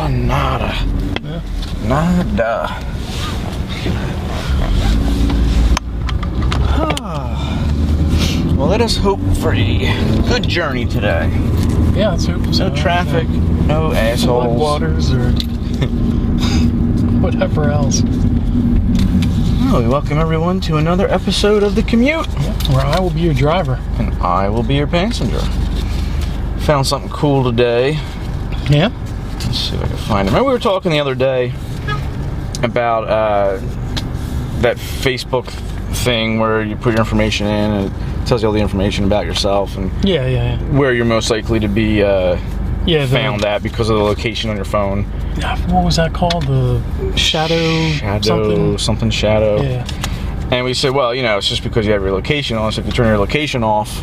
Nada. Yeah. Nada. Well, let us hope for a good journey today. Yeah, let's hope so. No traffic, no assholes. Floodwaters or whatever else. Well, we welcome everyone to another episode of The Commute. Yeah, where I will be your driver. And I will be your passenger. Found something cool today. Yeah? Let's see if I can find it. Remember we were talking the other day about that Facebook thing where you put your information in and it tells you all the information about yourself and Yeah. where you're most likely to be found at because of the location on your phone. What was that called? The shadow something shadow. Yeah. And we said, well, it's just because you have your location on, so if you turn your location off,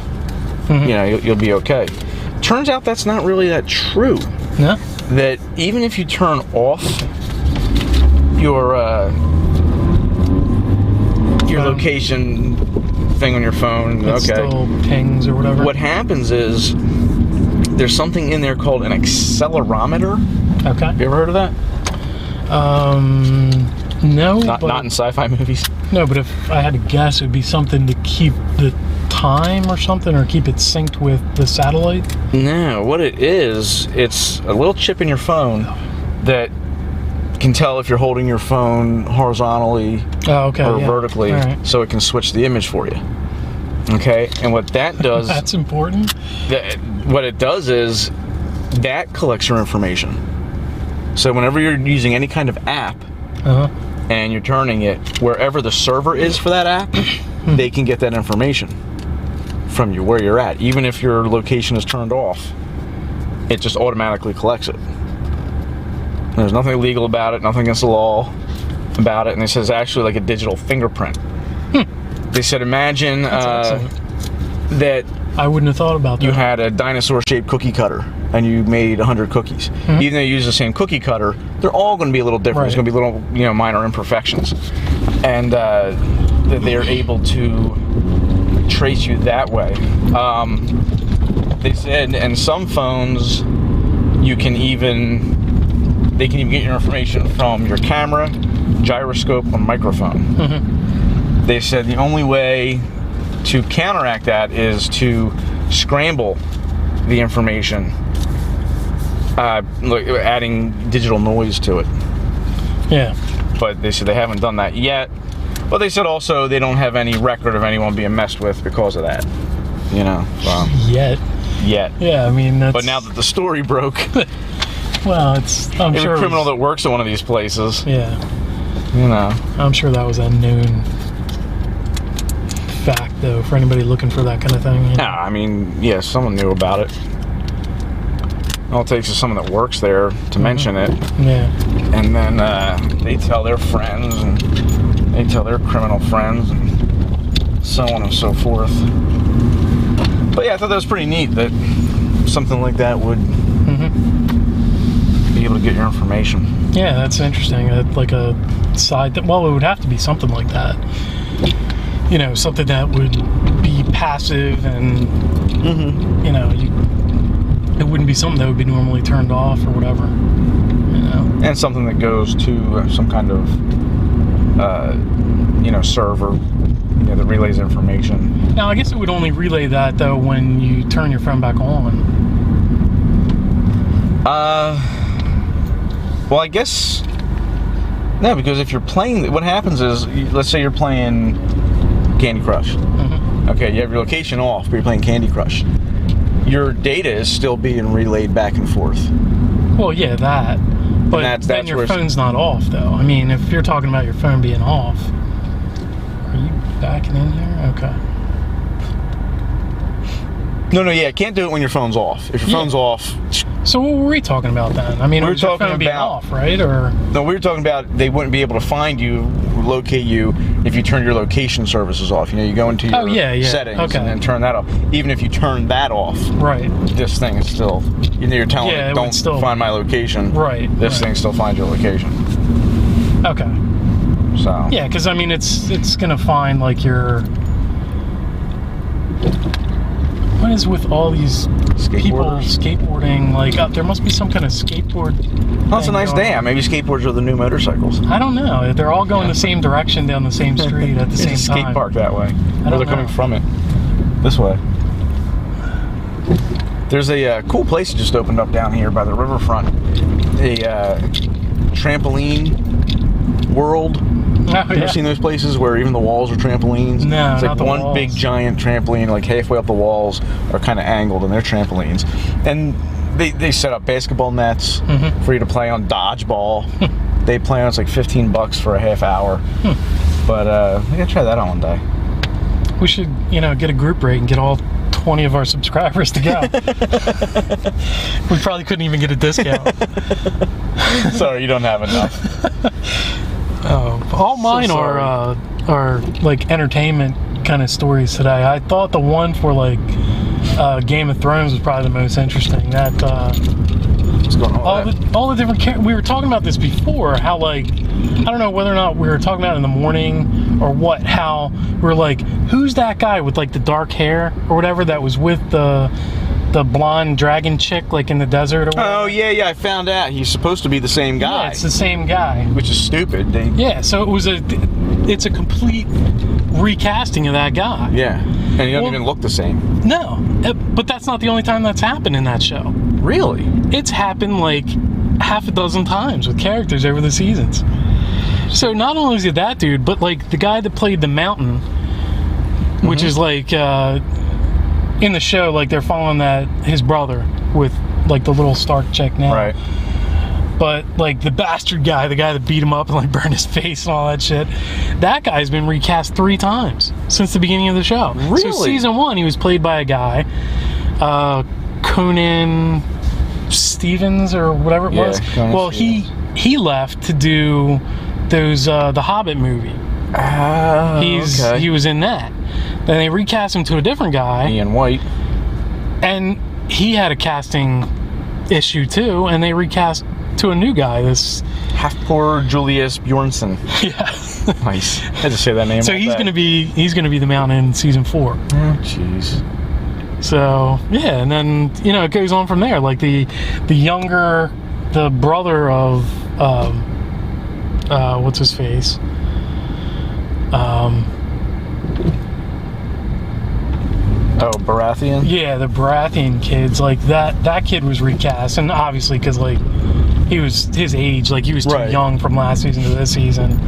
you'll be okay. Turns out that's not really that true. No? That even if you turn off your location thing on your phone, it still pings or whatever. What happens is there's something in there called an accelerometer. Okay. Have you ever heard of that? No. Not in sci-fi movies. No, but if I had to guess, it would be something to keep the time or something, or keep it synced with the satellite. No, what it is, it's a little chip in your phone that can tell if you're holding your phone horizontally or vertically, right. So it can switch the image for you. Okay, and what that does... That's important. What it does is that collects your information. So whenever you're using any kind of app and you're turning it, wherever the server is for that app, they can get that information from you, where you're at. Even if your location is turned off, it just automatically collects it. There's nothing illegal about it, nothing against the law about it, and it says actually like a digital fingerprint. They said, imagine that I wouldn't have thought about that. You had a dinosaur-shaped cookie cutter, and you made 100 cookies. Even though you use the same cookie cutter, they're all going to be a little different. There's going to be little, minor imperfections, and they're able to trace you that way. They said, and some phones, they can even get your information from your camera, gyroscope, or microphone. They said the only way to counteract that is to scramble the information, adding digital noise to it. Yeah. But they said they haven't done that yet. But they said also they don't have any record of anyone being messed with because of that. Yet. Yeah, I mean, that's... But now that the story broke... Well, I'm sure a criminal that works at one of these places. Yeah. I'm sure that was a known fact, though, for anybody looking for that kind of thing. Yeah, I mean, someone knew about it. All it takes is someone that works there to mention it. Yeah. And then they tell their friends, and they tell their criminal friends, and so on and so forth. But yeah, I thought that was pretty neat that something like that would be able to get your information. Yeah, that's interesting. Like a side that, well, it would have to be something like that. Something that would be passive and, it wouldn't be something that would be normally turned off or whatever, And something that goes to some kind of, server, that relays information. Now, I guess it would only relay that, though, when you turn your phone back on. Well, I guess... No, because if you're playing... What happens is, let's say you're playing Candy Crush. Okay, you have your location off, but you're playing Candy Crush. Your data is still being relayed back and forth. Well, yeah, that. But then your phone's not off, though. I mean, if you're talking about your phone being off... Are you backing in here? Okay. No, it can't do it when your phone's off. If your phone's off... So what were we talking about then? I mean, we were talking about being off, right? Or no, we were talking about they wouldn't be able to find you, locate you, if you turn your location services off. You go into your settings and then turn that off. Even if you turn that off, right? This thing is still, you're telling it, don't find my location. Right. This thing still finds your location. Okay. So. Yeah, because I mean, it's gonna find like your. What What is with all these people skateboarding? Like, there must be some kind of skateboard. Well, it's a nice day. Maybe skateboards are the new motorcycles. I don't know. They're all going the same direction down the same street at the same time. There's a skate park that way. They're coming from it. This way. There's a cool place that just opened up down here by the riverfront. A trampoline world. Have you ever seen those places where even the walls are trampolines? No, it's like not the one walls. big giant trampoline, like halfway up the walls are kind of angled, and they're trampolines. And they set up basketball nets for you to play on dodgeball. They play on, it's like $15 for a half hour. But we gotta try that on one day. We should, get a group rate and get all 20 of our subscribers to go. We probably couldn't even get a discount. Sorry, you don't have enough. All mine are like entertainment kind of stories today. I thought the one for like Game of Thrones was probably the most interesting. That what's going on? All the different we were talking about this before. How like I don't know whether or not we were talking about it in the morning or what. How we're like, who's that guy with like the dark hair or whatever that was with the blonde dragon chick like in the desert or whatever? Oh yeah, I found out he's supposed to be the same guy. Yeah, it's the same guy. Which is stupid. So it's a complete recasting of that guy. Yeah, and he doesn't even look the same. No, but that's not the only time that's happened in that show. Really? It's happened like half a dozen times with characters over the seasons. So not only is it that dude, but like the guy that played the Mountain, which is like in the show, like they're following his brother with like the little Stark chick now. Right. But like the bastard guy, the guy that beat him up and like burned his face and all that shit, that guy's been recast 3 times since the beginning of the show. Really? So season 1, he was played by a guy, Conan Stevens or whatever it was. Well, he left to do those the Hobbit movie. He was in that. Then they recast him to a different guy, Ian White, and he had a casting issue too, and they recast to a new guy, this Halfpoor Julius Bjornsson. Yeah. Nice. I had to say that name. So he's gonna be the Mountain in season 4. Oh jeez. So yeah, and then it goes on from there. Like the brother of what's his face? Baratheon? Yeah, the Baratheon kids. Like that kid was recast, and obviously because like he was his age, like he was too young from last season to this season.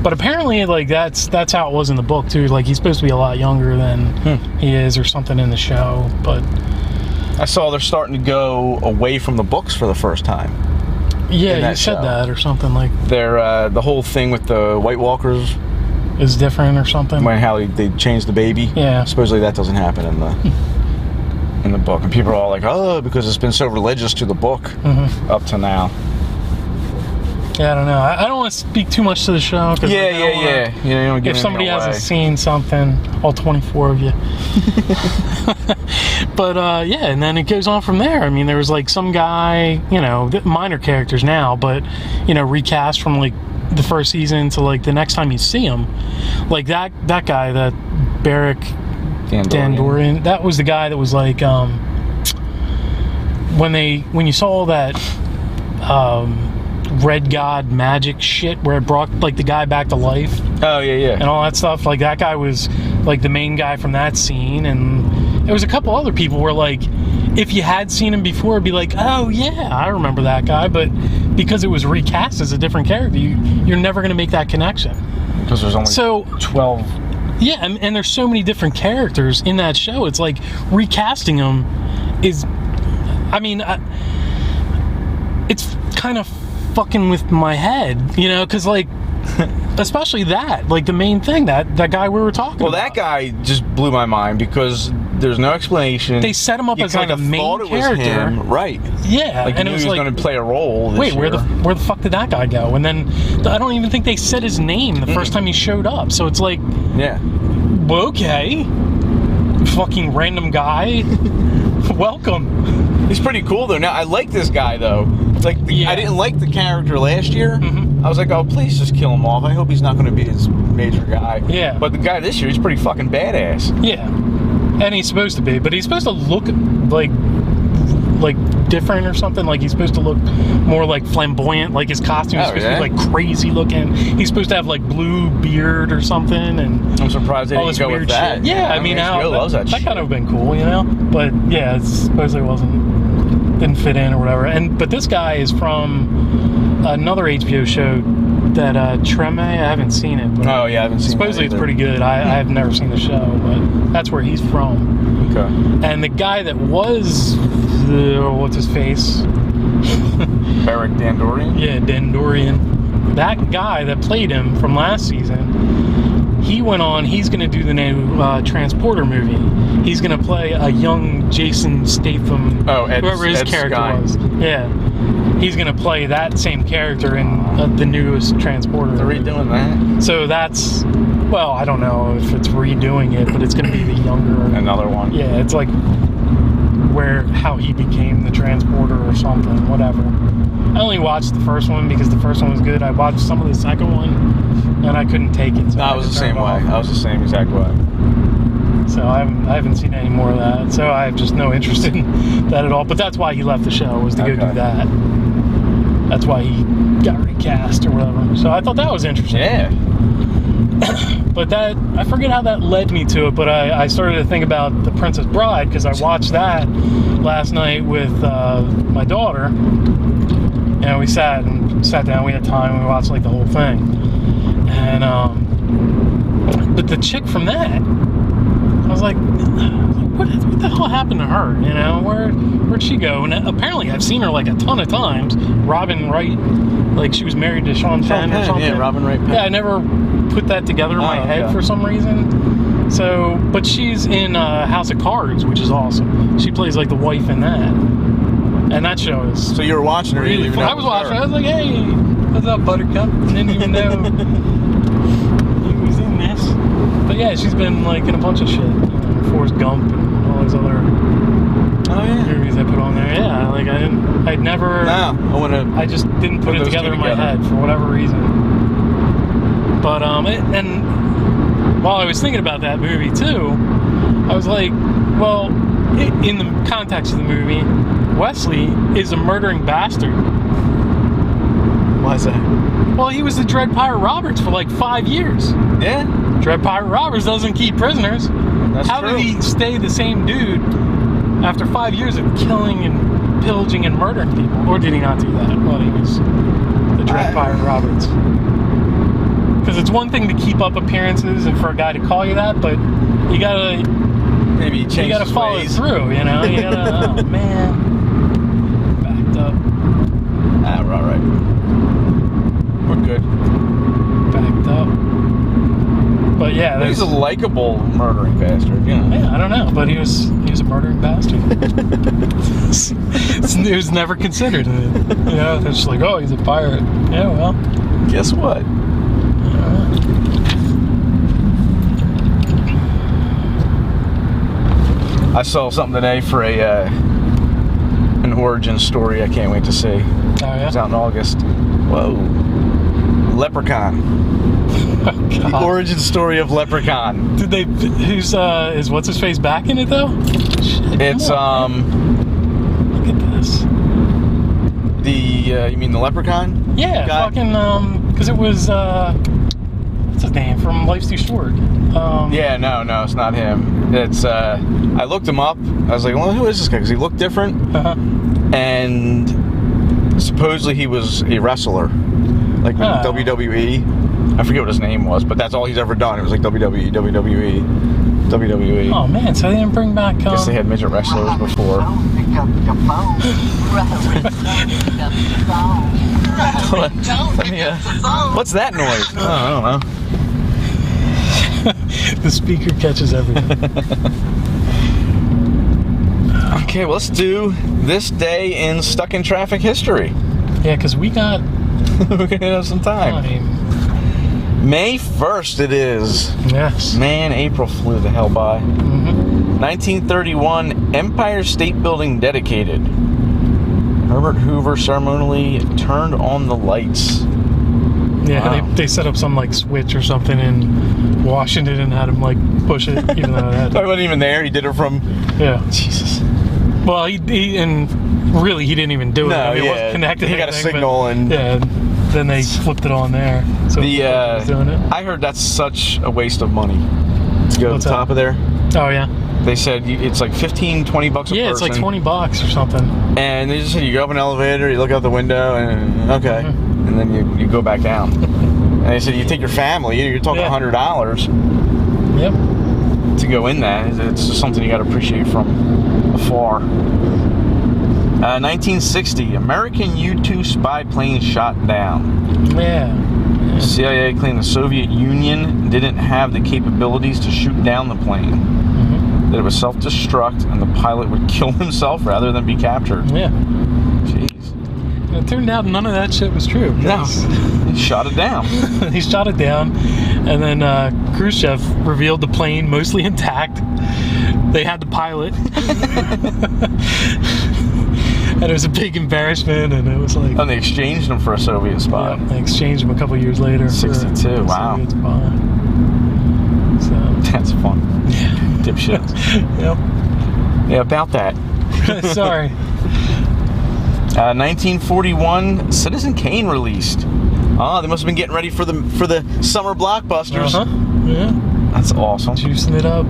But apparently, like that's how it was in the book too. Like he's supposed to be a lot younger than he is, or something in the show. But I saw they're starting to go away from the books for the first time. Yeah, you said that or something like. They're the whole thing with the White Walkers is different or something. When how they changed the baby. Yeah. Supposedly that doesn't happen in the book, and people are all like, oh, because it's been so religious to the book up to now. Yeah, I don't know. I don't want to speak too much to the show. Yeah. You don't get if somebody hasn't seen something, all 24 of you. But and then it goes on from there. I mean, there was like some guy, minor characters now, but recast from like the first season to like the next time you see him, like that guy, that Beric Dandorian, that was the guy that was like when you saw that Red God magic shit where it brought like the guy back to life. Oh yeah. And all that stuff. Like that guy was like the main guy from that scene, and there was a couple other people where like if you had seen him before, it'd be like, oh yeah, I remember that guy, but because it was recast as a different character, you're never going to make that connection. Because there's only 12. Yeah, and there's so many different characters in that show. It's like recasting them is, I mean, it's kind of fucking with my head, because like, especially that, like the main thing, that guy we were talking about. Well, that guy just blew my mind because there's no explanation. They set him up as like a main character. Him. Right. Yeah. Like, and it was like, going to play a role. Wait, where the fuck did that guy go? And then I don't even think they said his name the first time he showed up. So it's like, yeah, okay, fucking random guy. Welcome. He's pretty cool though. Now I like this guy though. Like I didn't like the character last year. I was like, oh, please just kill him off. I hope he's not going to be his major guy. Yeah. But the guy this year, he's pretty fucking badass. Yeah. And he's supposed to be, but he's supposed to look like different or something. Like he's supposed to look more like flamboyant. Like his costume is supposed to be like crazy looking. He's supposed to have like blue beard or something. And I'm surprised they didn't go with that. Shit. Yeah, I mean, HBO loves that shit. That kind of been cool, you know. But yeah, it supposedly didn't fit in or whatever. But this guy is from another HBO show that Treme. I haven't seen it. But I haven't seen it. Supposedly it's pretty good. I have never seen the show, but that's where he's from. Okay. And the guy that was what's his face? Eric Dandorian? Yeah, Dandorian. That guy that played him from last season, he went on, he's going to do the new Transporter movie. He's going to play a young Jason Statham, whoever his character was. Yeah. He's going to play that same character in the newest Transporter They're movie. redoing that? So that's, well, I don't know if it's redoing it, but it's going to be the younger. Another one. Yeah, it's like how he became the Transporter or something, whatever. I only watched the first one because the first one was good. I watched some of the second one, and I couldn't take it. So I was the same way. I was the same exact way. So I haven't seen any more of that. So I have just no interest in that at all. But that's why he left the show, was to go do that. That's why he got recast or whatever. So I thought that was interesting. Yeah. But that, I forget how that led me to it, but I started to think about The Princess Bride because I watched that last night with my daughter. And we sat down, we had time, we watched like the whole thing. And, but the chick from that, I was like, what the hell happened to her? You know, where'd she go? And apparently I've seen her like a ton of times. Robin Wright, like she was married to Sean Penn or something. Yeah, Robin Wright Penn. Yeah, I never put that together in my head for some reason. So, but she's in House of Cards, which is awesome. She plays like the wife in that. And that show is... So you were watching her? Really fun. I was watching her. I was like, hey, what's up, Buttercup? I didn't even know he was in this. But yeah, she's been like in a bunch of shit. You know, Forrest Gump and all those other movies I put on there. Yeah, like I'd never... No, I just didn't put it together in my head for whatever reason. But, and while I was thinking about that movie too, I was like, well, in the context of the movie, Wesley is a murdering bastard. Why is that? Well, he was the Dread Pirate Roberts for like 5 years. Yeah. Dread Pirate Roberts doesn't keep prisoners. That's How true. did he stay the same dude after 5 years of killing and pillaging and murdering people? Or did he not do that while he was the Dread Pirate Roberts? Because it's one thing to keep up appearances and for a guy to call you that, but you gotta follow it through, you know? You gotta, oh man, backed up. We're all right. We're good. Backed up. But yeah, he's a likable murdering bastard, you know. Yeah, I don't know, but he was a murdering bastard. It was never considered. You know, they're just like, oh, he's a pirate. Yeah, well, guess what? I saw something today for an origin story I can't wait to see. Oh, yeah? It's out in August. Whoa. Leprechaun. Oh, the origin story of Leprechaun. Did they... is What's-His-Face back in it, though? Shit, it's, look at this. You mean the Leprechaun? Yeah, fucking, because it was, what's his name, from Life's Too Short. Yeah, no, it's not him. It's, I looked him up. I was like, well, who is this guy? Because he looked different. Uh-huh. And supposedly he was a wrestler. Like WWE. I forget what his name was, but that's all he's ever done. It was like WWE. Oh, man, so they didn't bring back... I guess they had midget wrestlers before. What's that noise? Oh, I don't know. The speaker catches everything. Okay, well, let's do this day in Stuck in Traffic history. Yeah, because we got... We're going to have some time. May 1st it is. Yes. Man, April flew the hell by. 1931, Empire State Building dedicated. Herbert Hoover ceremonially turned on the lights. Yeah, wow. they set up some like switch or something in Washington and had him like push it, even though it had. I wasn't even there. He did it from. Yeah. Jesus. Well, he and really he didn't even do it. No, it wasn't connected. He got a signal and. Yeah. Then they flipped it on there. So the doing it. I heard that's such a waste of money to go to the top of there. Oh yeah. They said it's like $15, $20 a person. Yeah, it's like $20 or something. And they just said you go up an elevator, you look out the window, and okay, and then you go back down. And they said you take your family, you're talking $100. Yep. To go in that, it's just something you got to appreciate from afar. 1960, American U-2 spy plane shot down. Yeah. CIA claimed the Soviet Union didn't have the capabilities to shoot down the plane. That it was self-destruct and the pilot would kill himself rather than be captured. Yeah. Jeez. And it turned out none of that shit was true. No. He shot it down. He shot it down, and then Khrushchev revealed the plane mostly intact. They had the pilot. And it was a big embarrassment, and it was like... And they exchanged him for a Soviet spy. Yeah, they exchanged him a couple years later. 62, wow. Soviet spy. So. That's fun. Yeah. Dipshits. Yep. Yeah, about that. Sorry. 1941, Citizen Kane released. Oh, they must have been getting ready for the summer blockbusters. Yeah. That's awesome. Juicing it up.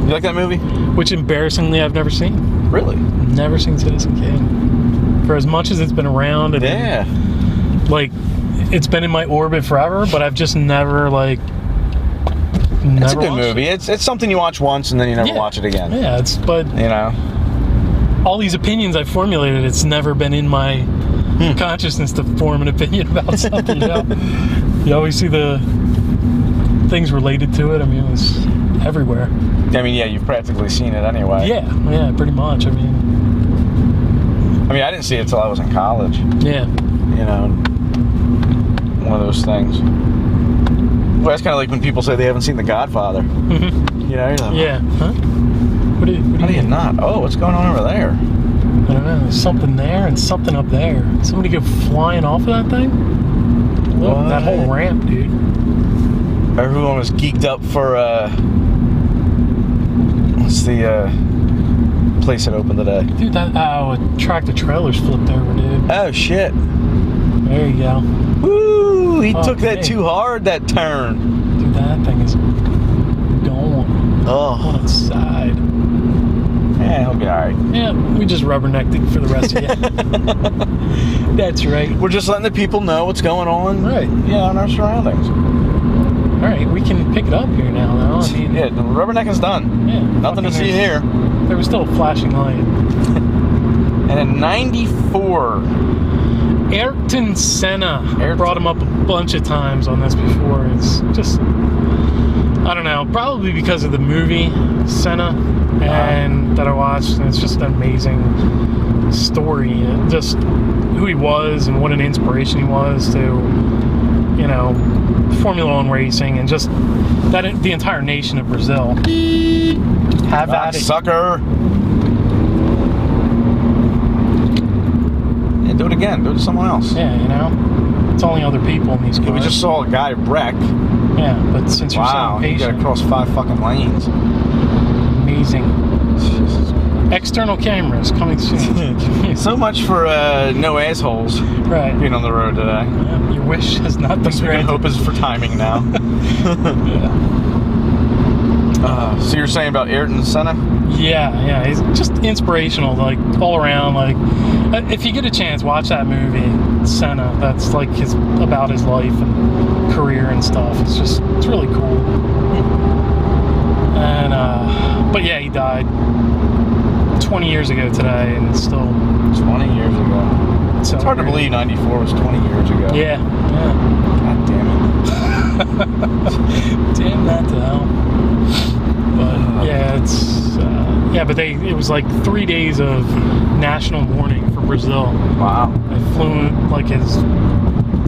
You like that movie? Which, embarrassingly, I've never seen. Really? Never seen Citizen Kane. For as much as it's been around, and like it's been in my orbit forever, but I've just never It's a good movie. It's something you watch once and then you never watch it again. Yeah, but you know, all these opinions I've formulated, it's never been in my consciousness to form an opinion about something. You know, you always see the things related to it. I mean, it was everywhere. I mean, yeah, you've practically seen it anyway. Yeah, pretty much. I mean, I didn't see it till I was in college. Yeah. You know, one of those things. Well, that's kind of like when people say they haven't seen The Godfather. Mm-hmm. You know, you're like, yeah. Huh? What do you not? Oh, what's going on over there? I don't know. There's something there and something up there. Somebody go flying off of that thing? Look, that whole ramp, dude. Everyone was geeked up for, what's the place that opened today? Dude, a tractor trailer's flipped over, dude. Oh, shit. There you go. Woo! He took that too hard, that turn. Dude, that thing is gone. Oh. On its side. Yeah, he'll be alright. Yeah, we just rubbernecked it for the rest of you. That's right. We're just letting the people know what's going on. Right. Yeah, in our surroundings. Alright, we can pick it up here now, though. I mean, yeah, the rubbernecking's done. Yeah. Nothing to see here. There was still a flashing light. And in 94... Ayrton Senna. I brought him up a bunch of times on this before. It's just... I don't know. Probably because of the movie Senna and that I watched. And it's just an amazing story. And just who he was and what an inspiration he was to, you know, Formula One racing and just that the entire nation of Brazil. Have at it. Sucker. Yeah, do it again. Do it to someone else. Yeah, you know. It's only other people in these cars. Yeah, we just saw a guy wreck. Yeah, but since you're so patient... you gotta cross 5 fucking lanes. Amazing. External cameras coming soon. So much for no assholes being on the road today. Yeah, your wish has not been granted. We can hope is for timing now. So you're saying about Ayrton Senna? Yeah, he's just inspirational, like all around. Like, if you get a chance, watch that movie, Senna. That's like about his life and career and stuff. It's really cool. And but yeah, he died 20 years ago today, and it's still 20 years ago. It's hard to believe 94 was 20 years ago. Yeah. God damn it. Damn that to hell. But yeah, but it was like 3 days of national mourning for Brazil. Wow. They flew like his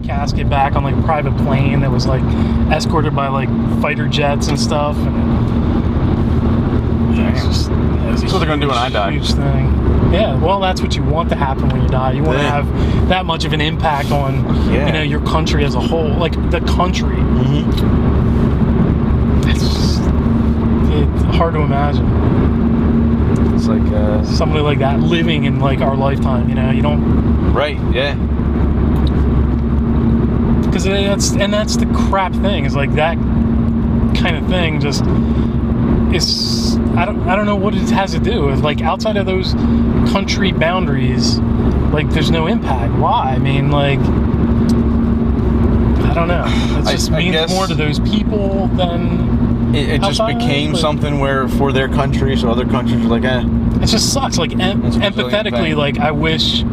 casket back on like a private plane that was like escorted by like fighter jets and stuff. And that's what they're gonna do when I die. Huge thing. Yeah, well, that's what you want to happen when you die. You want to have that much of an impact on, your country as a whole, like the country. Mm-hmm. It's hard to imagine. It's like somebody like that living in like our lifetime. You don't. Right. Yeah. Because that's the crap thing. Is like that kind of thing just is. I don't know what it has to do with, like, outside of those country boundaries, like, there's no impact. Why? I mean, like, I don't know. It just means more to those people than it just became something where for their country, so other countries are like, it just sucks. Like, empathetically, like, I wish.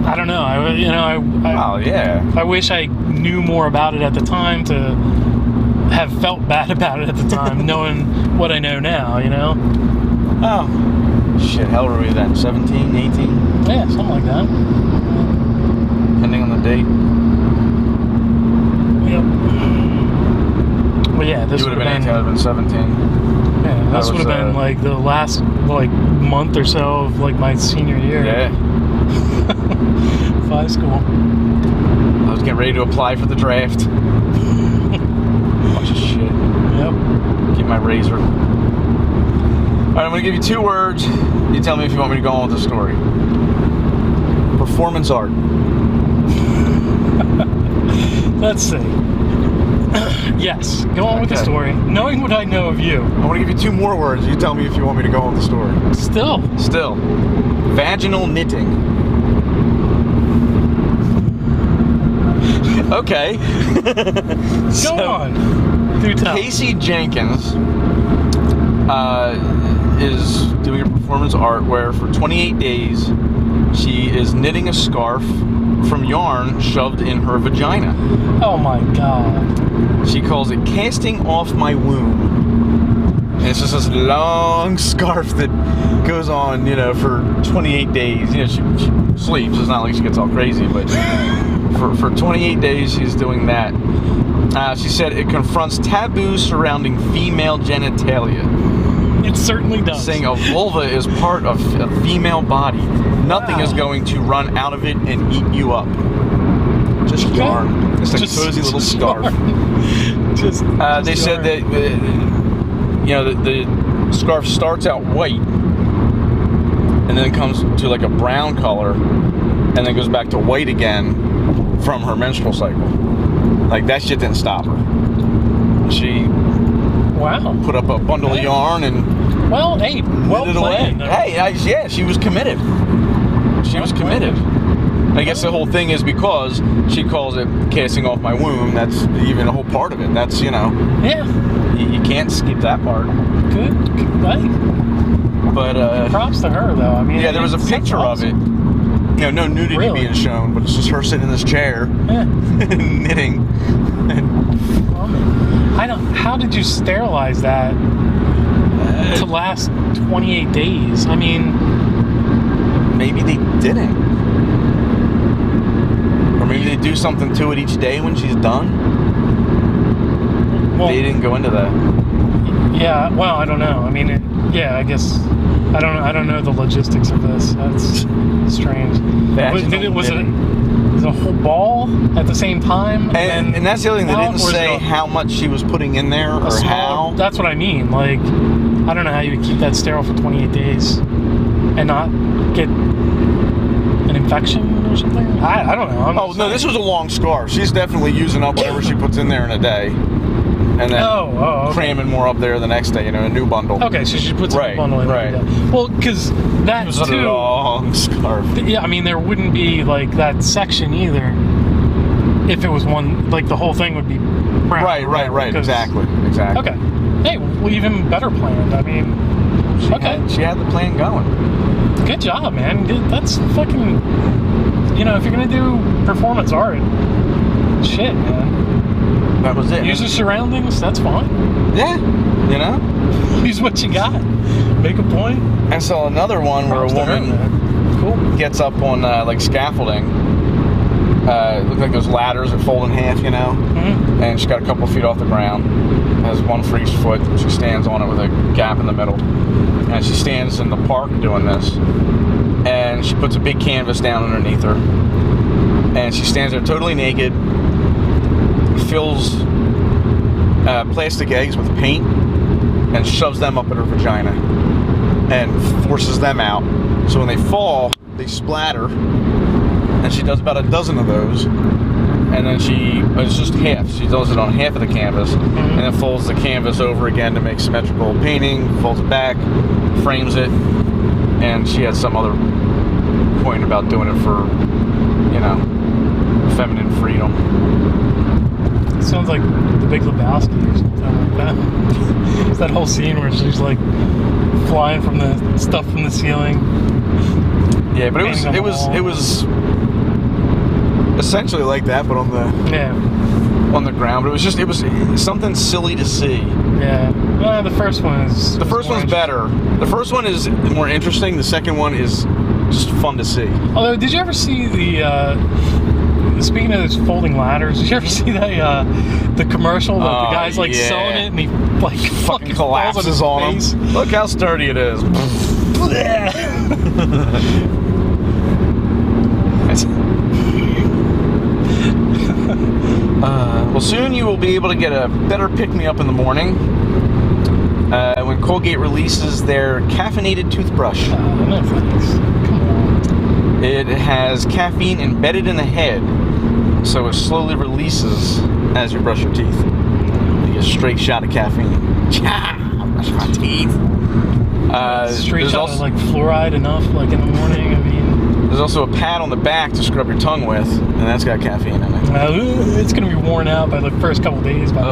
I don't know. I wish I knew more about it at the time to have felt bad about it at the time, knowing what I know now, Oh, shit, how old were we then? 17, 18? Yeah, something like that. Depending on the date. Yep. Well, yeah, this you would have been 18, I would have been 17. Yeah, this would have been, like, the last, like, month or so of, like, my senior year. Yeah. High school. I was getting ready to apply for the draft. Bunch of shit. Yep. Get my razor. Alright, I'm going to give you 2 words. You tell me if you want me to go on with the story. Performance art. Let's see. Yes, go on with the story. Knowing what I know of you. I want to give you 2 more words. You tell me if you want me to go on with the story. Still. Vaginal knitting. Okay. Go on. Do tell. Casey Jenkins is doing a performance art where for 28 days she is knitting a scarf from yarn shoved in her vagina. Oh my god. She calls it casting off my womb. And it's just this long scarf that goes on, for 28 days. She sleeps. It's not like she gets all crazy, but for 28 days she's doing that. She said it confronts taboos surrounding female genitalia. It certainly does. Saying a vulva is part of a female body. Nothing is going to run out of it and eat you up. Just yarn. It's a cozy little scarf. They said that the scarf starts out white and then comes to like a brown color and then goes back to white again from her menstrual cycle. Like, that shit didn't stop her. She put up a bundle of yarn and well planned. Hey, she was committed. She was committed. I guess the whole thing is because she calls it casting off my womb. That's even a whole part of it. That's, Yeah. You can't skip that part. Good. Right. But props to her, though. I mean, there was a picture of it. No nudity being shown, but it's just her sitting in this chair, knitting. How did you sterilize that to last 28 days? I mean, maybe they didn't, or maybe they do something to it each day when she's done. Well, they didn't go into that. Yeah. Well, I don't know. I mean, I guess. I don't know the logistics of this. That's strange. Was it a whole ball at the same time? And that's the other thing. They didn't say how much she was putting in there or how. That's what I mean. Like, I don't know how you would keep that sterile for 28 days and not get an infection or something. I don't know. No, this was a long scarf. She's definitely using up whatever she puts in there in a day. And then cramming more up there the next day, a new bundle. Okay, so she puts a new bundle in. Right. Well, because that was a long scarf. Yeah, I mean, there wouldn't be like that section either. If it was one, like the whole thing would be brown. Right. Exactly. Okay. Hey, well, even better planned. I mean, she had the plan going. Good job, man. That's fucking. If you're gonna do performance art, shit, man. That was it. Use the surroundings, that's fine. Yeah, Use what you got. Make a point. I saw another one where a woman gets up on like scaffolding looked like those ladders that fold in half, you know. Mm-hmm. And she's got a couple feet off the ground. Has one for each foot. She stands on it with a gap in the middle. And she stands in the park doing this. And she puts a big canvas down underneath her. And she stands there totally naked. Fills plastic eggs with paint and shoves them up in her vagina. And forces them out. So when they fall, they splatter. And she does about a dozen of those. And then it's just half. She does it on half of the canvas, and then folds the canvas over again to make symmetrical painting, folds it back, frames it, and she had some other point about doing it for, you know, feminine freedom. It sounds like The Big Lebowski or something like that. It's that whole scene where she's like flying from the stuff from the ceiling. Yeah, but it was essentially like that, but on the ground. But it was something silly to see. Yeah. The first one's better. The first one is more interesting. The second one is just fun to see. Although, did you ever see speaking of those folding ladders, did you ever see the commercial that the guy's like selling it and he like fucking collapses on him? Look how sturdy it is. Well, soon you will be able to get a better pick-me-up in the morning when Colgate releases their caffeinated toothbrush. No thanks. Come on. It has caffeine embedded in the head, so it slowly releases as you brush your teeth. You get a straight shot of caffeine. Brush my teeth. Straight shot of like fluoride enough, like in the morning. I mean, there's also a pad on the back to scrub your tongue with, and that's got caffeine in it. It's going to be worn out by the first couple days by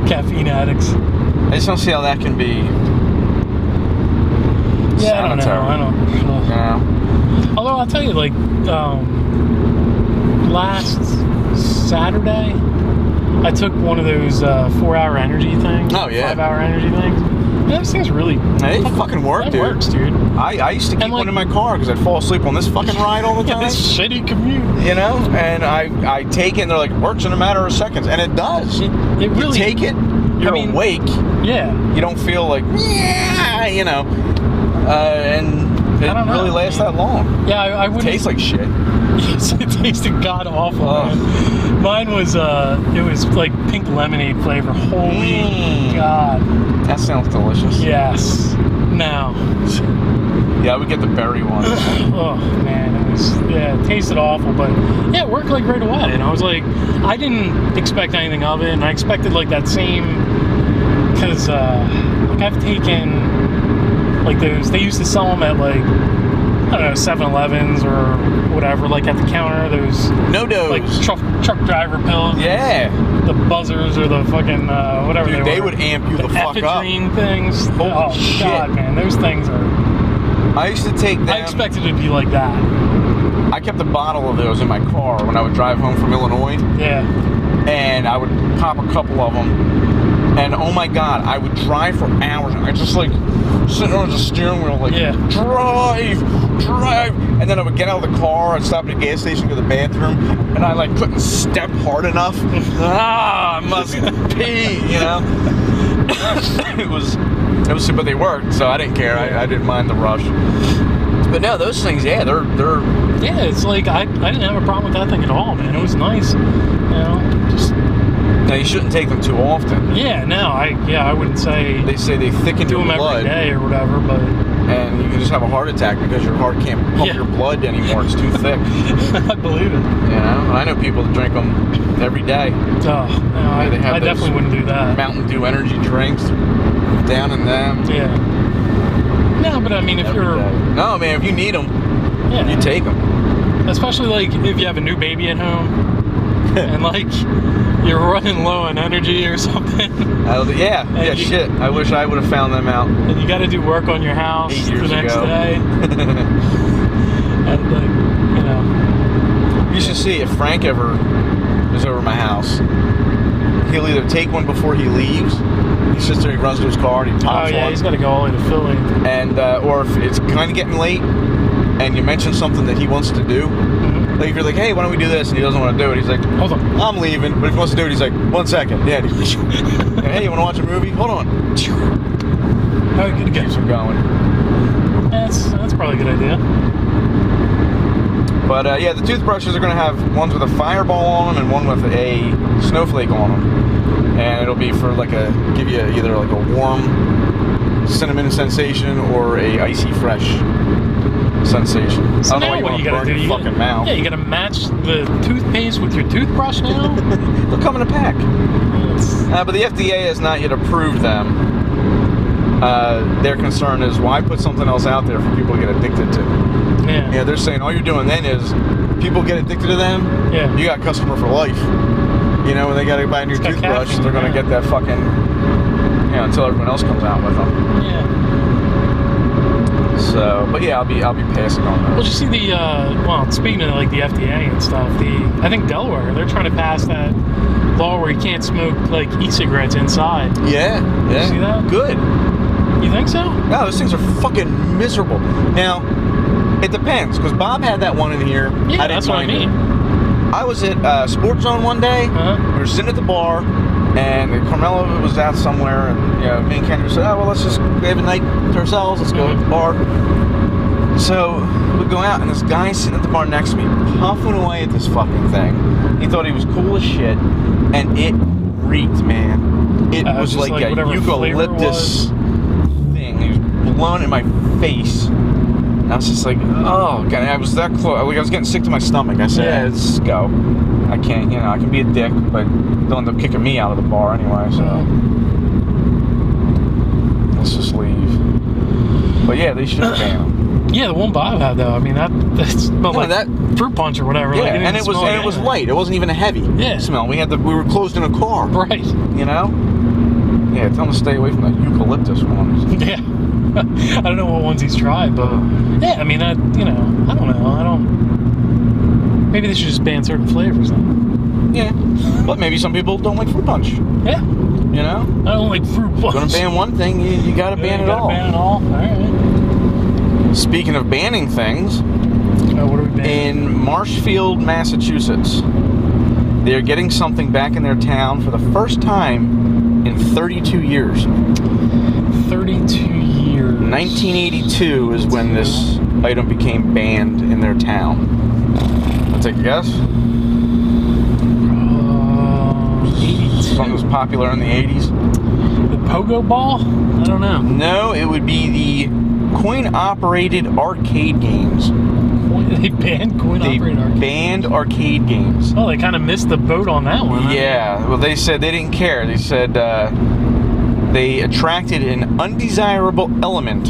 caffeine addicts. I just don't see how that can be. Yeah, I don't know. Yeah. Although I'll tell you, like last Saturday, I took one of those 4-hour energy things. Oh yeah. 5-hour energy things. And those things really. They fucking work, dude. It works, dude. I used to keep one in my car because I'd fall asleep on this fucking ride all the time. This shitty commute. You know, and I take it and they're like, it works in a matter of seconds. And it does. It really. You take it, you're awake. Yeah. You don't feel like, you know. And it really lasts that long. Yeah, I wouldn't. It tastes like shit. Yes, it tasted god awful. Man. Mine was it was like pink lemonade flavor. Holy God. That sounds delicious. Yes. Now. Yeah, I would get the berry one. Oh man, it tasted awful, but yeah, it worked like right away. And I was like, I didn't expect anything of it, and I expected like that same, because like I've taken like those. They used to sell them at like, I don't know, 7-Elevens or whatever, like at the counter, those No-dos. like truck driver pills. Yeah. The buzzers or the fucking whatever. Dude, they would amp you the fuck up. Ephedrine things. Holy shit. God, man, those things are. I used to take them. I expected it to be like that. I kept a bottle of those in my car when I would drive home from Illinois. Yeah. And I would pop a couple of them. And oh my God, I would drive for hours. I just like sitting on the steering wheel, like drive. And then I would get out of the car, I'd stop at a gas station, go to the bathroom, and I like couldn't step hard enough. I must pee, you know. it was, but they worked, so I didn't care. I didn't mind the rush. But no, those things, they're. Yeah, it's like I didn't have a problem with that thing at all, man. It was nice, you know. Just. Now you shouldn't take them too often. Yeah, no, I wouldn't say. They say they thicken your blood every day or whatever, but. And you can just have a heart attack because your heart can't pump your blood anymore. It's too thick. I believe it. You know, and I know people that drink them every day. Oh, no, I definitely wouldn't do that. Mountain Dew energy drinks, down in them. Yeah. No, but I mean, if you're... No, man, if you need them, you take them. Especially, like, if you have a new baby at home, and, like, you're running low on energy or something. Shit. I wish I would have found them out. And you got to do work on your house the next day. And, like, you know. You should see if Frank ever is over my house. He'll either take one before he leaves. He sits there, he runs to his car, and he pops one. He's got to go all the way to Philly. And, or if it's kind of getting late, and you mention something that he wants to do, Like if you're like, hey, why don't we do this? And he doesn't want to do it. He's like, Hold on. I'm leaving. But if he wants to do it, he's like, 1 second. Yeah. Hey, you want to watch a movie? Hold on. Oh, good. Keeps him going. That's probably a good idea. But yeah, the toothbrushes are going to have ones with a fireball on them and one with a snowflake on them. And it'll be for like give you either like a warm cinnamon sensation or a icy fresh sensation. So I don't know now what you gotta do? Your fucking mouth. Yeah, you gotta match the toothpaste with your toothbrush now. They'll come in a pack. But the FDA has not yet approved them. Their concern is why put something else out there for people to get addicted to. Yeah, they're saying all you're doing then is people get addicted to them. Yeah, you got customer for life. You know, when they gotta buy a new toothbrush, they're gonna get that fucking, until everyone else comes out with them. Yeah. So, but yeah, I'll be passing on that. Well, you see speaking of like the FDA and stuff, I think Delaware, they're trying to pass that law where you can't smoke like e-cigarettes inside. Yeah. You see that? Good. You think so? No, those things are fucking miserable. Now, it depends, because Bob had that one in here. Yeah, that's what I mean. I was at Sports Zone one day. Uh-huh. We were sitting at the bar, and Carmelo was out somewhere, and me and Kendra said, "Oh well, let's just have a night to ourselves. Let's go to the bar." So we go out, and this guy sitting at the bar next to me, puffing away at this fucking thing. He thought he was cool as shit, and it reeked, man. It was like a eucalyptus thing. It was blowing in my face. I was just like, oh god, I was that close. Like, I was getting sick to my stomach. I said, let's go. I can't, I can be a dick, but they'll end up kicking me out of the bar anyway, so let's just leave. But yeah, they should ban them. Yeah, the one Bob had though. I mean, that smelled like that fruit punch or whatever. Yeah, like, and it was light. It wasn't even a heavy smell. We were closed in a car. Right. You know? Yeah, tell them to stay away from the eucalyptus ones. Yeah. I don't know what ones he's tried, but yeah, I mean, I don't know. Maybe they should just ban certain flavors then. Yeah. But maybe some people don't like fruit punch. Yeah. You know? I don't like fruit punch. Gonna ban one thing, you gotta ban it all. Ban it all. Alright. Speaking of banning things, what are we banning? In Marshfield, Massachusetts, they're getting something back in their town for the first time in 32 years. 32 years. 1982 is when this item became banned in their town. I'll take a guess. 82. Something was popular in the 80s. The pogo ball? I don't know. No, it would be the coin-operated arcade games. They banned coin-operated arcade? They banned arcade games. Oh, they kind of missed the boat on that one. Yeah, well, they said they didn't care. They said they attracted an undesirable element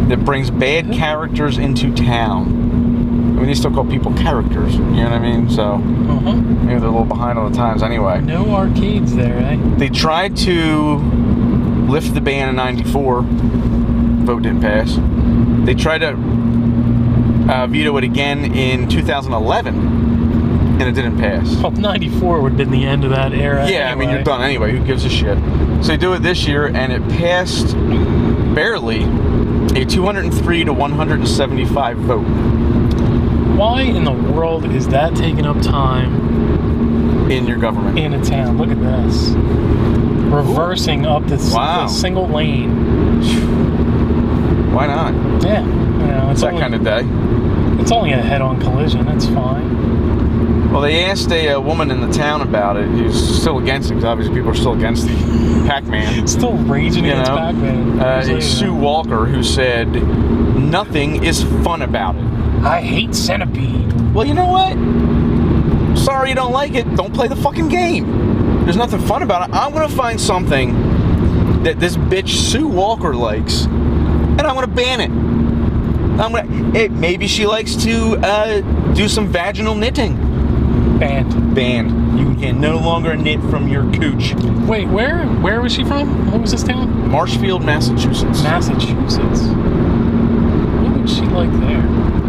that brings bad characters into town. I mean, they still call people characters, you know what I mean? So, maybe they're a little behind on the times anyway. No arcades there, eh? They tried to lift the ban in 94. Vote didn't pass. They tried to veto it again in 2011, and it didn't pass. Well, 94 would have been the end of that era. Yeah, anyway. I mean, you're done anyway. Who gives a shit? So they do it this year, and it passed barely a 203 to 175 vote. Why in the world is that taking up time in your government? In a town. Look at this. Reversing up the single lane. Why not? Yeah. It's that kind of day. It's only a head-on collision. It's fine. Well, they asked a woman in the town about it who's still against it, because obviously people are still against the Pac-Man. Still raging against Pac-Man. Sue Walker, who said, nothing is fun about it. I hate Centipede. Well, you know what? Sorry you don't like it. Don't play the fucking game. There's nothing fun about it. I'm going to find something that this bitch Sue Walker likes, and I'm going to ban it. Maybe she likes to do some vaginal knitting. Banned. You can no longer knit from your cooch. Wait, where was she from? What was this town? Marshfield, Massachusetts. Massachusetts. What would she like there?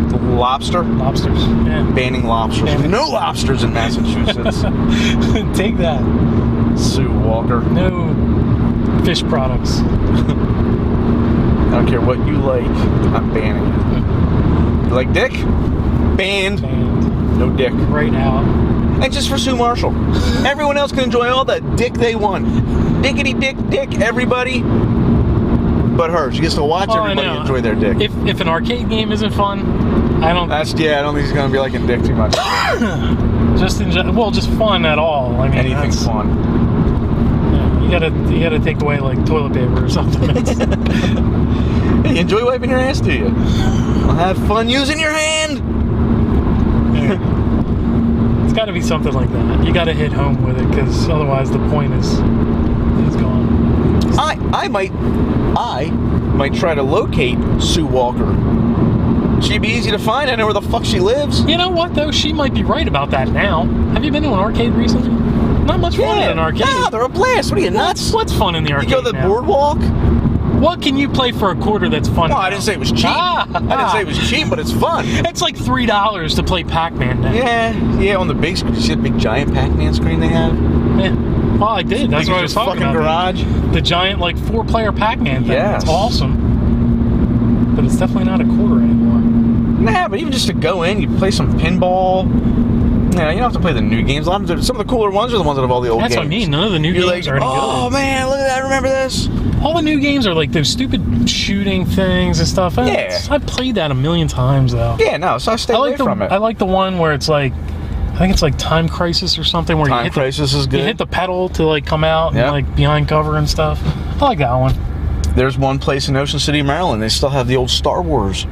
The lobster? Lobsters, yeah. Banning lobsters. No lobsters in Massachusetts. Take that. Sue Walker. No fish products. I don't care what you like, I'm banning it. You like dick? Banned. No dick. Right out. And just for Sue Marshall. Everyone else can enjoy all that dick they want. Dickity dick, everybody. But her. She gets to watch everybody enjoy their dick. If an arcade game isn't fun, I don't think he's going to be liking dick too much. just fun at all. I mean, anything fun. Yeah, you gotta take away like toilet paper or something. Hey, enjoy wiping your ass, do you? Well, have fun using your hand. It's got to be something like that. You got to hit home with it, because otherwise the point is gone. I might try to locate Sue Walker. She'd be easy to find. I know where the fuck she lives. You know what, though? She might be right about that now. Have you been to an arcade recently? Not much fun in an arcade. Yeah, they're a blast. What are you, nuts? What's fun in the arcade? You go to the boardwalk? What can you play for a quarter that's fun? Well, I didn't say it was cheap. I didn't say it was cheap, but it's fun. It's like $3 to play Pac-Man now. Yeah, on the big screen. You see the big giant Pac-Man screen they have? Yeah. Well, I did. That's what I was talking about. Garage. The giant, like, 4-player Pac-Man thing. Yes. It's awesome. But it's definitely not a quarter anymore. Nah, but even just to go in, you play some pinball. Yeah, you don't have to play the new games. Some of the cooler ones are the ones that have all the old games. That's what I mean. None of the new games are any good. Oh, man, look at that. Remember this? All the new games are like those stupid shooting things and stuff. I've played that a million times, though. Yeah, no, so I stay away from it. I like the one where it's like, I think it's like Time Crisis or something, where Time Crisis is good. You hit the pedal to like come out and like behind cover and stuff. I like that one. There's one place in Ocean City, Maryland. They still have the old Star Wars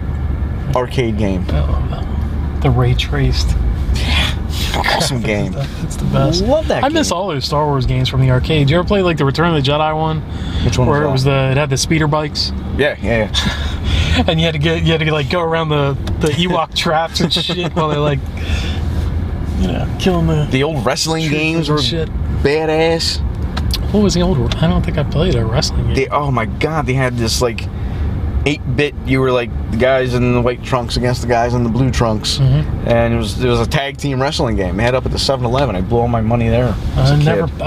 arcade game. Oh, the ray traced. Yeah, awesome game. It's the best. Love that. I miss all those Star Wars games from the arcade. You ever play like the Return of the Jedi one? Which one? Where it had the speeder bikes. Yeah. And you had to like go around the Ewok traps and shit while they like, killing the old wrestling games were badass. What was the old one? I don't think I played a wrestling game. Oh my god, they had this like 8-bit. You were like the guys in the white trunks against the guys in the blue trunks, and it was a tag team wrestling game. They had up at the 7-Eleven. I blew all my money there. I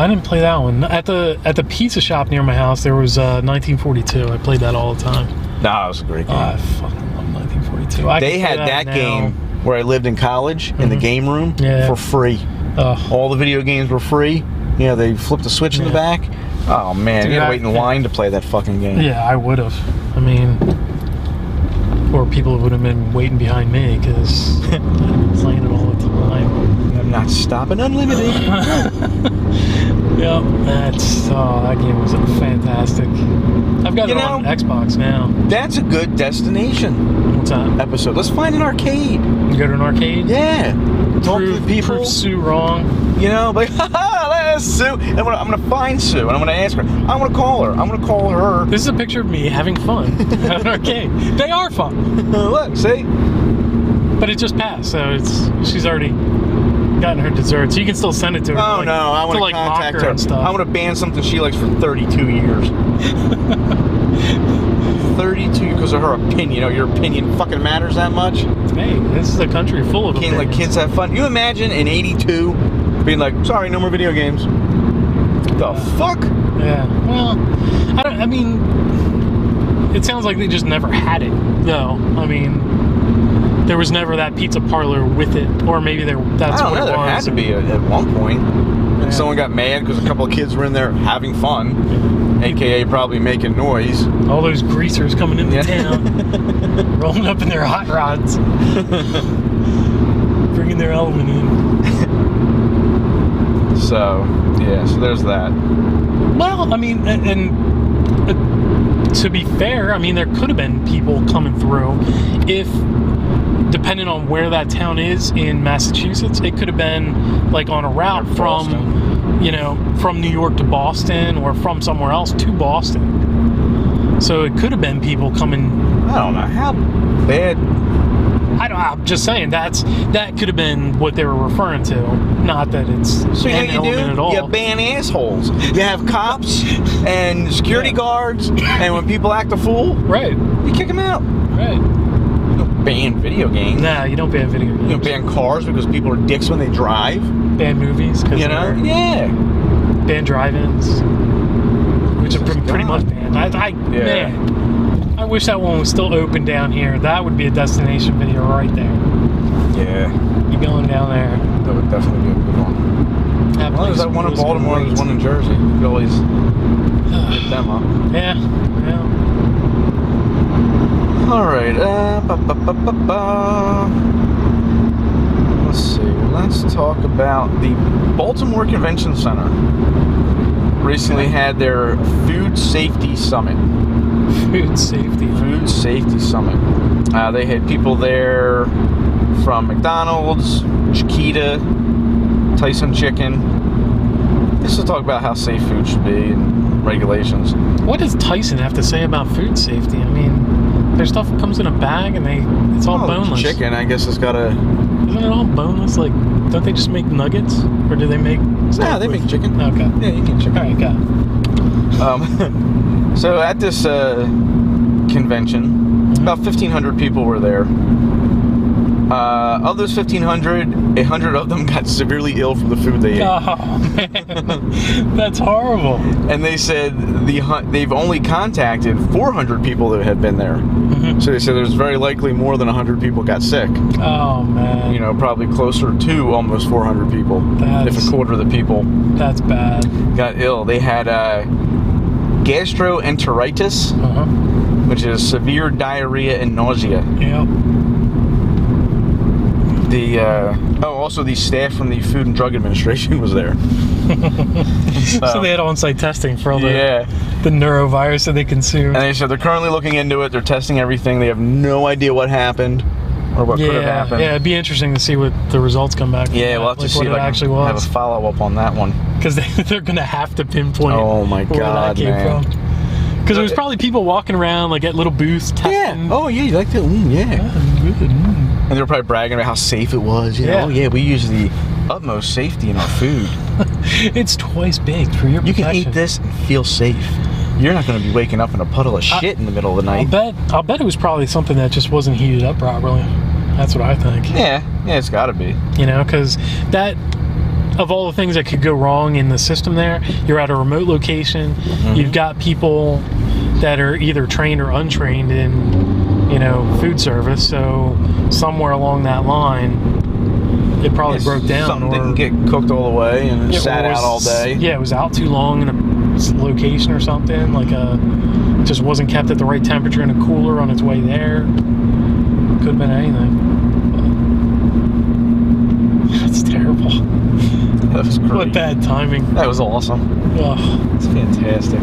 didn't play that one. At the pizza shop near my house, there was 1942. I played that all the time. Nah, it was a great game. I fucking love 1942. They had that game where I lived in college in the game room for free. All the video games were free. Yeah, they flipped the switch in the back. Oh man, dude, you had to wait in line to play that fucking game. Yeah, I would have. I mean, or people would have been waiting behind me because I'm playing it all the time. I'm not stopping unlimited. Yep, that game was fantastic. I've got it on Xbox now. That's a good destination. What's that? Episode. Let's find an arcade. You go to an arcade? Yeah. Talk to the people. Prove Sue wrong. Like, that's Sue. And I'm gonna find Sue, and I'm gonna ask her. I'm gonna call her. I'm gonna call her. This is a picture of me having fun at an arcade. They are fun. Look, see? But it just passed, so she's already gotten her dessert, so you can still send it to her. Oh no, I want to contact her and stuff. I want to ban something she likes for 32 years. 32 because of her opinion. Your opinion fucking matters that much? Hey, this is a country full of opinions. Can't let kids have fun. You imagine in 82 being like, sorry, no more video games. The fuck? Yeah. Well, I mean, it sounds like they just never had it, though. I mean, there was never that pizza parlor with it, or maybe that's what it was. I don't know. There had to be at one point. And someone got mad because a couple of kids were in there having fun, a.k.a. probably making noise. All those greasers coming into town, rolling up in their hot rods, bringing their element in. So there's that. Well, I mean, and to be fair, I mean, there could have been people coming through if, depending on where that town is in Massachusetts, it could have been like on a route from New York to Boston, or from somewhere else to Boston. So it could have been people coming. I don't know how bad. I'm just saying that could have been what they were referring to. Not that it's an element at all. You ban assholes. You have cops and security guards, and when people act a fool, you kick them out. Right. You don't ban video games. Nah, you don't ban video games. You don't ban cars because people are dicks when they drive. Ban movies, ban drive-ins, which are pretty much banned. Man, I wish that one was still open down here. That would be a destination video right there. Yeah. You going down there? That would definitely be a good one. Well, there's that one in Baltimore, there's one in Jersey. You could always hit them up. Yeah. All right. Let's see. Let's talk about the Baltimore Convention Center. Recently had their Food Safety Summit. Food Safety Summit. They had people there from McDonald's, Chiquita, Tyson Chicken. Just to talk about how safe food should be and regulations. What does Tyson have to say about food safety? I mean, their stuff comes in a bag and it's all boneless. Chicken, I guess, has got to... Isn't it all boneless? Like, don't they just make nuggets? Or do they make... Yeah, they make chicken. Okay. Yeah, you can chicken. All right, got it. So at this convention, about 1,500 people were there. Of those 1,500, 100 of them got severely ill from the food they ate. Oh, man. That's horrible. And they said they've only contacted 400 people that had been there. Mm-hmm. So they said there's very likely more than 100 people got sick. Oh, man. You know, probably closer to almost 400 people. If a quarter of the people that's bad. Got ill. They had gastroenteritis, which is severe diarrhea and nausea. Yep. Also the staff from the Food and Drug Administration was there. So they had on-site testing for all the neurovirus that they consumed. And they said they're currently looking into it. They're testing everything. They have no idea what happened or what could have happened. Yeah, it'd be interesting to see what the results come back. Yeah, we'll have to see what it actually was. Have a follow-up on that one. Because they're going to have to pinpoint where that came from. Because there was probably people walking around like at little booths testing. Yeah. Oh, yeah, you like that? Good. And they were probably bragging about how safe it was. You know? Oh, yeah, we use the utmost safety in our food. It's twice baked for your protection. You can eat this and feel safe. You're not going to be waking up in a puddle of shit in the middle of the night. I'll bet it was probably something that just wasn't heated up properly. That's what I think. Yeah, it's got to be. You know, because of all the things that could go wrong in the system there, you're at a remote location. Mm-hmm. You've got people that are either trained or untrained in, food service. So somewhere along that line, it probably broke down. Something didn't get cooked all the way and it sat out all day. Yeah, it was out too long in a location or something. Like just wasn't kept at the right temperature in a cooler on its way there. Could have been anything. That's terrible. That was great. What bad timing. That was awesome. Oh, it's fantastic.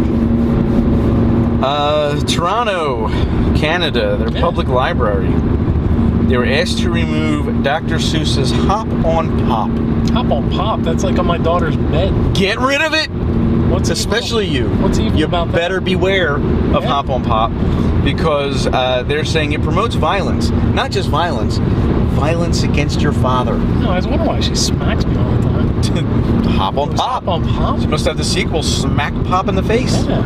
Toronto, Canada, their public library. They were asked to remove Dr. Seuss's Hop on Pop. Hop on Pop? That's like on my daughter's bed. Get rid of it! Especially you. What's evil about that? You better beware of Hop on Pop because they're saying it promotes violence. Not just violence against your father. No, I was wondering why she smacks me all the time. Hop on Pop. Hop on Pop? She must have the sequel, Smack Pop in the Face. Yeah.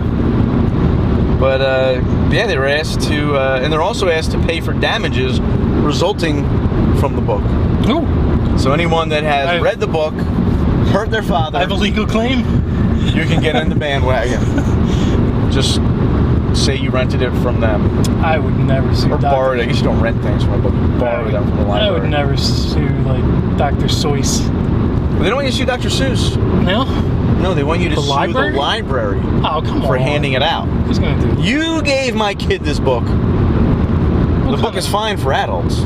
But, they were asked to, and they're also asked to pay for damages resulting from the book. Ooh. So anyone that has read the book, hurt their father... I have a legal claim? You can get in the bandwagon. Just say you rented it from them. I would never sue borrowed it. I guess you don't rent things from a book. You borrow them from the library. I would never sue, Dr. Seuss. Well, they don't want you to sue Dr. Seuss. No? No, they want you to sue library? the library. Oh, come on. For handing it out. Who's going to do it? You gave my kid this book. The book is fine for adults.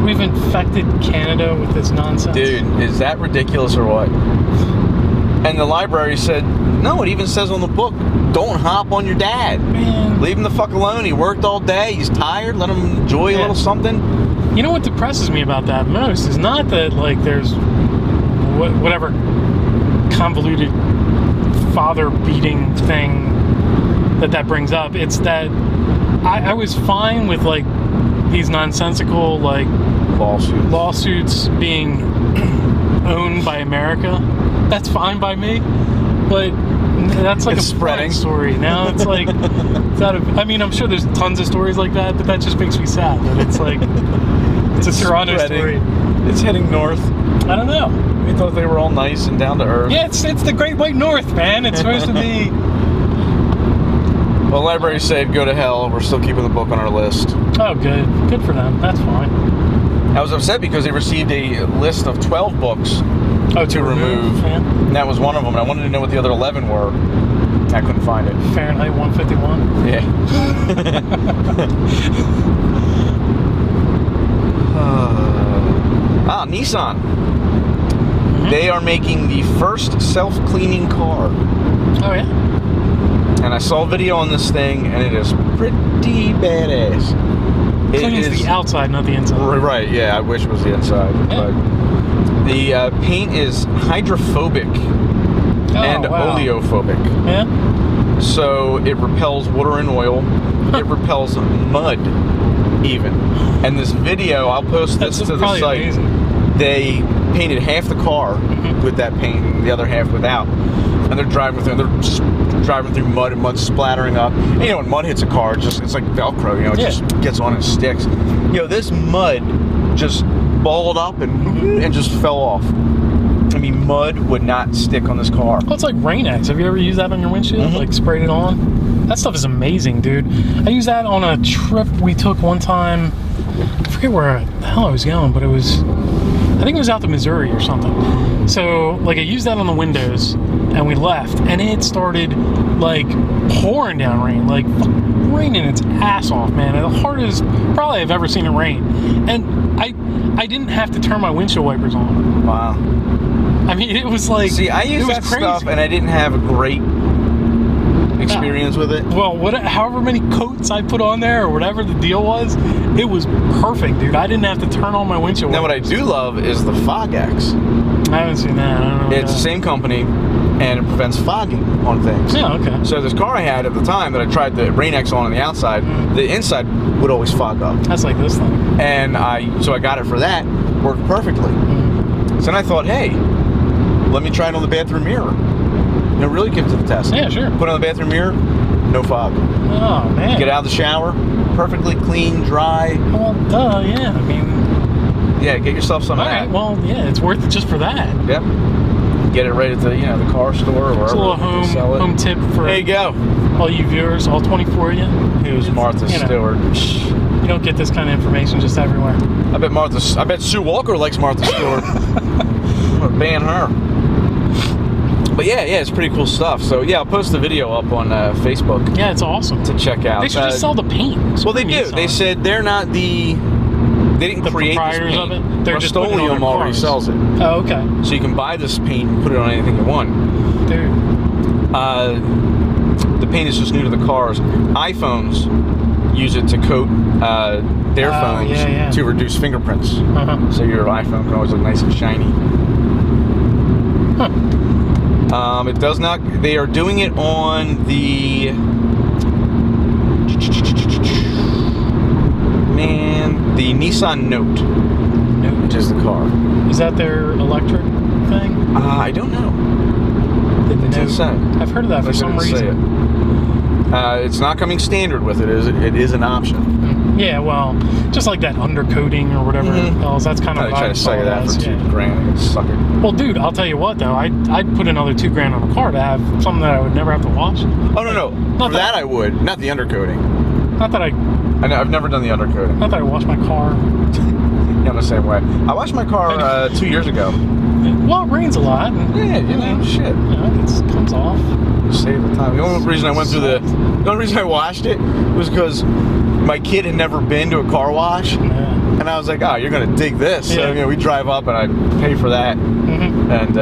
We've infected Canada with this nonsense. Dude, is that ridiculous or what? And the library said, no, it even says on the book, don't hop on your dad. Man. Leave him the fuck alone. He worked all day. He's tired. Let him enjoy a little something. You know what depresses me about that most is not that, there's whatever convoluted father-beating thing that brings up. It's that I was fine with, these nonsensical, lawsuits being owned by America. That's fine by me, but that's a spreading story. Now it's it's out of. I mean, I'm sure there's tons of stories like that, but that just makes me sad that it's it's a Toronto story. It's heading north. I don't know. We thought they were all nice and down to earth. Yeah, it's the Great White North, man. It's supposed to be. Well, the library said, go to hell. We're still keeping the book on our list. Oh, good. Good for them. That's fine. I was upset because they received a list of 12 books to remove. Yeah. And that was one of them. And I wanted to know what the other 11 were. I couldn't find it. Fahrenheit 151. Yeah. Nissan. Mm-hmm. They are making the first self-cleaning car. Oh, yeah? And I saw a video on this thing, and it is pretty badass. Cleans the outside, not the inside. Right, yeah. I wish it was the inside. Yeah. But the paint is hydrophobic and oleophobic. Yeah? So it repels water and oil. It repels mud, even. And this video, I'll post this to the site. Amazing. They painted half the car with that paint, and the other half without. And they're driving through. They're just driving through mud, and mud splattering up. And, when mud hits a car, it's like Velcro. It just gets on and sticks. This mud just balled up and just fell off. I mean, mud would not stick on this car. Well, it's like Rain-X. Have you ever used that on your windshield? Mm-hmm. Like sprayed it on? That stuff is amazing, dude. I used that on a trip we took one time. I forget where the hell I was going, but I think it was out to Missouri or something. So, I used that on the windows, and we left, and it started, pouring down rain. Raining its ass off, man. The hardest probably I've ever seen it rain. And I didn't have to turn my windshield wipers on. Wow. I mean, it was like... See, I used that stuff, and I didn't have a great experience with it. Well, however many coats I put on there or whatever the deal was, it was perfect, dude. I didn't have to turn on my windshield Now, what I do love is the Fog-X. I haven't seen that. I don't know. It's the same company, and it prevents fogging on things. Yeah, okay. So this car I had at the time that I tried the Rain-X on the outside, the inside would always fog up. That's like this thing. And I got it for that. Worked perfectly. So then I thought, hey, let me try it on the bathroom mirror. Really give it to the test. Yeah, sure. Put it on the bathroom mirror, no fog. Oh, man. Get out of the shower, perfectly clean, dry. Well, duh, yeah. I mean... Yeah, get yourself some of that. All right, well, yeah, it's worth it just for that. Yep. Get it right at the the car store or wherever. It's a little home tip for there you go. All you viewers, all 24 of you. Who's Martha Stewart? You don't get this kind of information just everywhere. I bet Sue Walker likes Martha Stewart. I'm gonna ban her. But yeah, it's pretty cool stuff. So yeah, I'll post the video up on Facebook. Yeah, it's awesome to check out. They should just sell the paint. Well, they do. They said they're not the. They didn't create this paint. Of it? They're just Rust-Oleum already sells it. Oh, okay. So you can buy this paint and put it on anything you want. Dude. The paint is just new to the cars. iPhones use it to coat their phones to reduce fingerprints. So your iPhone can always look nice and shiny. It does not. They are doing it on the. The Nissan Note, which is the car. Is that their electric thing? I don't know. It didn't say. I've heard of that for some reason. It's not coming standard with it. It is an option. Yeah, well, just like that undercoating or whatever else. That's kind of. They try to sell you that for $2,000. Suck it. Well, dude, I'll tell you what though. I'd put another $2,000 on a car to have something that I would never have to wash. Oh no! For that I would, not the undercoating. Not that I've never done the undercoating. Not that I wash my car. Yeah, I'm the same way. I washed my car 2 years ago. Well, it rains a lot. And, shit. It comes off. Save the time. The only reason I washed it was because my kid had never been to a car wash. Yeah. And I was like, oh, you're going to dig this. Yeah. So, we drive up and I pay for that. And,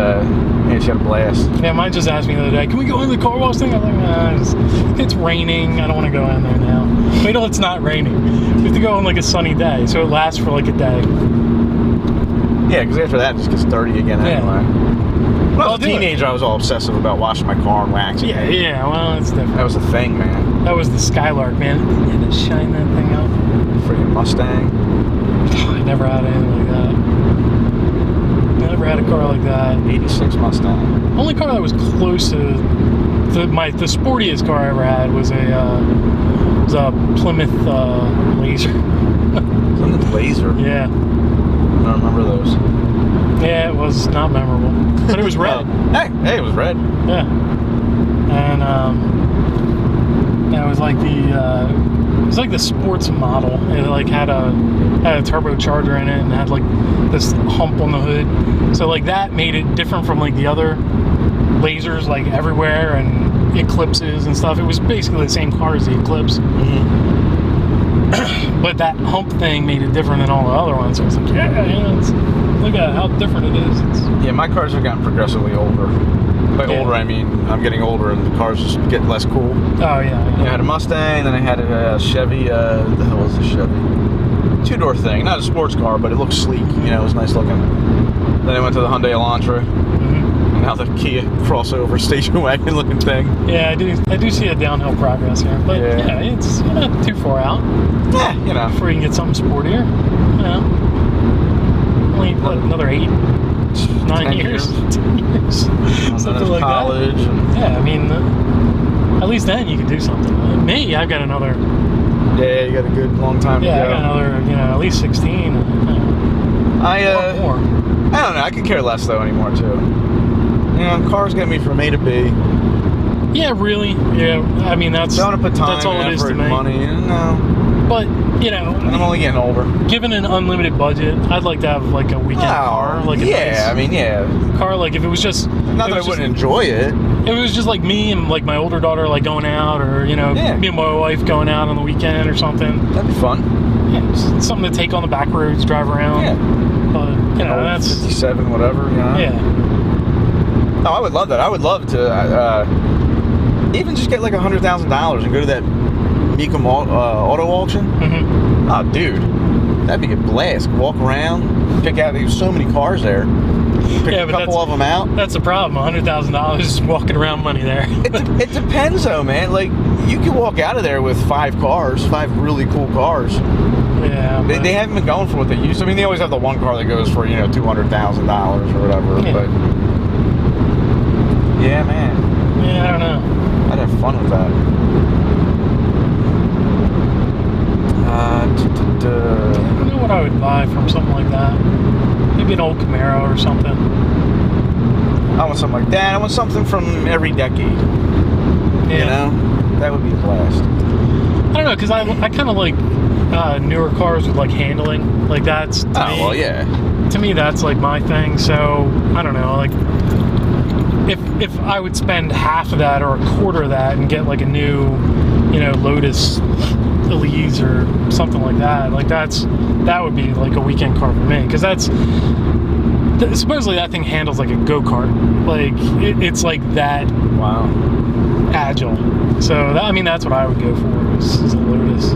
she had a blast. Yeah, mine just asked me the other day, can we go in the car wash thing? I'm like, it's raining. I don't want to go in there now. Wait till it's not raining. We have to go on like a sunny day, so it lasts for like a day. Yeah, because after that, it just gets dirty again anyway. When I was a teenager, I was all obsessive about washing my car and waxing it. Yeah, well, it's different. That was the thing, man. That was the Skylark, man. You had to shine that thing up. Freaking Mustang. I never had anything like that. Never had a car like that. 86 Mustang. Only car that was close to the sportiest car I ever had was a Plymouth Laser. Plymouth Laser? Yeah. I don't remember those. Yeah, it was not memorable, but it was red. Hey, it was red. Yeah. And it was like the was like the sports model. It like had a turbocharger in it and had like this hump on the hood. So like that made it different from like the other lasers like everywhere and eclipses and stuff. It was basically the same car as the Eclipse. But that hump thing made it different than all the other ones. So I was like, look at how different it is. Yeah, my cars have gotten progressively older. By older, I mean I'm getting older and the cars just get less cool. Oh, yeah. I had a Mustang, then I had a Chevy, what the hell was the Chevy? Two-door thing, not a sports car, but it looked sleek, it was nice looking. Then I went to the Hyundai Elantra, and now the Kia crossover station wagon looking thing. Yeah, I do see a downhill progress here, but yeah it's not too far out. Yeah, Before you can get something sportier, only another 8-9 years. 10 years. Something like college that. Yeah, I mean, at least then you could do something. Me, I've got another. Yeah, you got a good long time to go. Yeah, I got another, at least 16. Or more. I don't know. I could care less though anymore too. Cars get me from A to B. Yeah, really. Yeah, I mean that's. Don't want to put time, that's all and it is effort, to me. Money. No. But and I'm only getting older. Given an unlimited budget, I'd like to have like a weekend car, like a nice car. Like if it was just not that I wouldn't enjoy it. If it was just like me and like my older daughter like going out, or me and my wife going out on the weekend or something. That'd be fun. Yeah, just something to take on the back roads, drive around. Yeah. But that's 57, whatever. Yeah. Oh, I would love that. I would love to even just get like $100,000 and go to that Mecum auto auction. Mm-hmm. Oh, dude, that'd be a blast. Walk around, pick out. There's so many cars there. Pick a couple of them out. That's the problem. $100,000 is walking around money there. It depends, though, man. Like you can walk out of there with 5 really cool cars. Yeah, they haven't been going for what they used to. I mean, they always have the one car that goes for $200,000 or whatever. Yeah. But yeah, man. Yeah, I don't know. I'd have fun with that. I don't know what I would buy from something like that. Maybe an old Camaro or something. I want something like that. I want something from every decade. Yeah. That would be a blast. I don't know, because I kind of like newer cars with like handling. Like that's to me, well, yeah. To me, that's like my thing. So I don't know, like if I would spend half of that or a quarter of that and get like a new, Lotus Elise or something like that. Like that would be like a weekend car for me, because supposedly that thing handles like a go-kart. Like it's like that. Wow. Agile. So that's what I would go for is a Lotus.